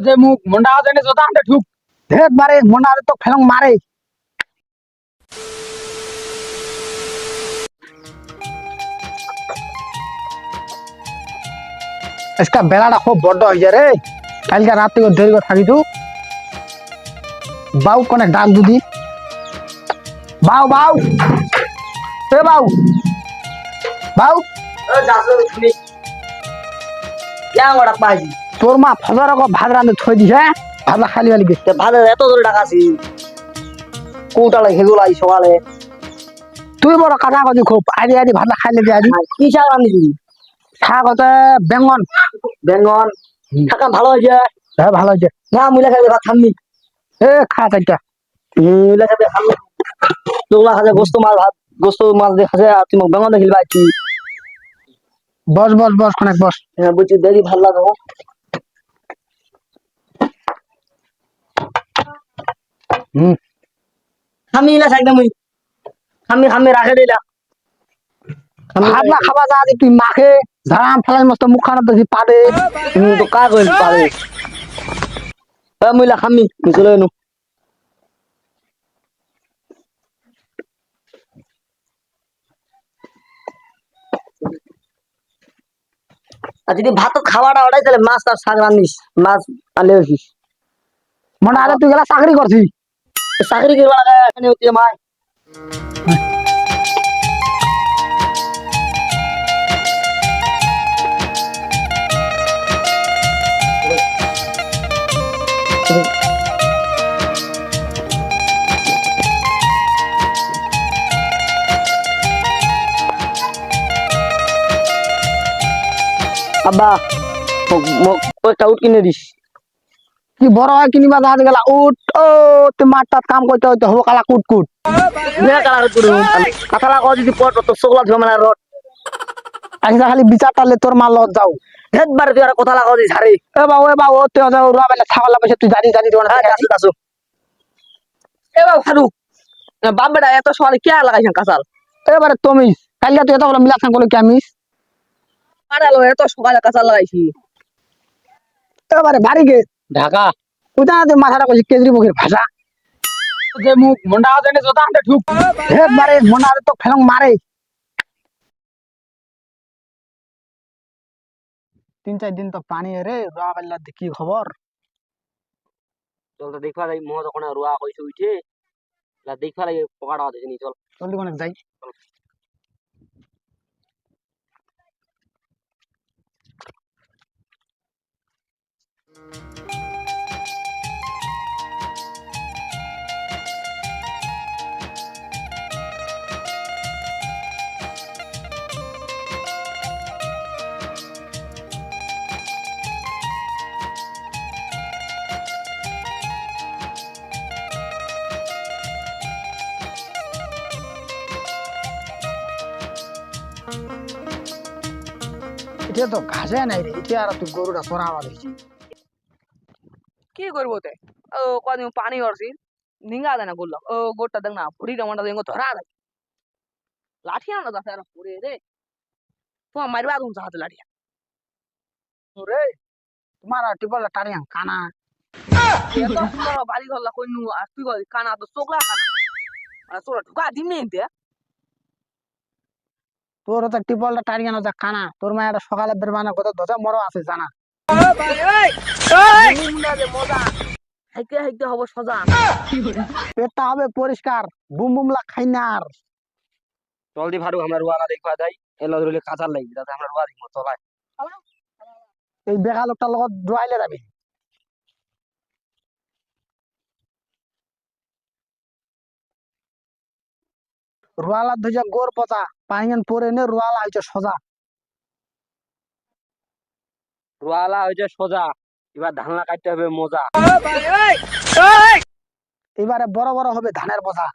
যে মুখ মন্ডা জেনে জোতা আনতে ঠুক ধেত মারে মন্ডা তো ফেলং মারে আজকে বেলাটা খুব বড় হয়ে যায় রে কালকে রাত থেকে দেরি করে থাকি তো বাউ কোনে ডাক দুদি বাউ বাউ এ বাউ বাউ তোর মা ফজর ভাত রাঁধে থই দিছে ভাত খালি খালি গেছে ভালো এত দূরে ডাকাছি কোটালে হেগুলো আই সকালে তুই বড় কাটা কাজি খুব আদি আদি ভাত খাইলে দিয়ে আদি কি শাক রাঁধেছি শাক হচ্ছে বেঙ্গন বেঙ্গন শাকা ভালো হয়েছে হ্যাঁ ভালো হয়েছে না মুলা খাবে ভাত খামনি এ খা চারটা মুলা খাবে খামনি তোলা খাবে গোস্ত মাছ ভাত গোস্ত মাছ দিয়ে খাবে আর তুমি বেঙ্গন দেখিল পাচ্ছি বস বস বস অনেক বস হ্যাঁ বুঝছি দেরি ভালো লাগবে হুম খামি না একদম খামি খামি রাখে দিলা ভাত না খাবা যা দি তুই মাখে ঝাড়াম ফেলাই মস্ত মুখ খানা দেখি পাদে তো কা কইল পারে মুলা খামি চলে নু আর যদি ভাত খাওয়াটা ওটাই তাহলে মাছ আর শাক রান্ধিস মাছ আনলে আসিস মনে আগে তুই গেলা চাকরি করছিস চাকরি করবা লাগে এখানে উঠে মায় আব্বা একটা উঠ কিনে দিস কি বড় হয় কিনিবা যা গেলা উঠ ও তুই মাঠটাত কাম করতে হইতে হবো কালা কুট কুট কাঁথালা কো যদি পট তো সকলা ধুয়ে মানে রড আজকে খালি বিচারটা লে তোর মাল লত যাও হেদ বারে তুই আর কথা লাগা দিস হারে এ বাবু তুই রুয়া বেলা ছাগলা বসে তুই জানি জানি দেবো না আসো এ বাবু খাদু বাপ বেটা এত সকালে কে লাগাইছেন কাঁচাল এবারে তুমি কালকে তুই এত বলে মিলাসান করলে কি আমিস আরে এত সকালে কাঁচাল লাগাইছি এবারে বাড়ি গে ঢাকা কোথা তুই মাথাটা করছিস কেজরি মুখের ভাষা যে মুখ মন্ডা জেনে জোতা আনতে ঠুক হেত মারে মন্ডা তো ফেলং মারে 3-4 দিন তো পানি রে রুয়া বেলা কি খবর চল তো দেখবা যাই মোহ যখন রুয়া কইছে উঠে দেখবা লাগে পকাটা হতেছে নি চল জলদি অনেক যাই এটা তো ঘাসে নাই রে এটা আর তুই গরুটা সরাবা দিছি কি করবো তে ও কদিন পানি হরছি নিঙ্গা দেয় না বললাম ও গোটা দেখ না ফুড়ি টমাটা দেখ ধরা দেয় লাঠি আনো যাচ্ছে আর পুড়ে রে তোমার মারবা তুমি হাতে লাঠিয়া রে তোমার টিপলটা টানিয়া কানা এত সুন্দর বাড়ি ঘরলা কই নু আর তুই কই কানা তো চোখলা কানা মানে চোখলা ঢুকা দিম নেই তে তোর তো টিপলটা টানিয়া না কানা তোর মায়ের সকালে বেরবানা কত দশা মরো আছে জানা মজা হাইতে হাইতে হবো সজা পেটটা হবে পরিষ্কার বুম বুম লা খাই না আর জলদি ভারু আমরা রুয়ালা দেখবা যাই এলা ধরলে কাঁচার লাগবে যাতে আমরা রুয়া দেখবো চলায় এই বেকা লোকটার লগত ডুয়াইলে যাবি রুয়ালা ধুইছে গোর পচা পাইন পরে নে রুয়ালা হইছে সোজা রুয়ালা হয়েছে সোজা এবার ধানলা কাটতে হবে মজা এবারে বড় বড় হবে ধানের বোঝা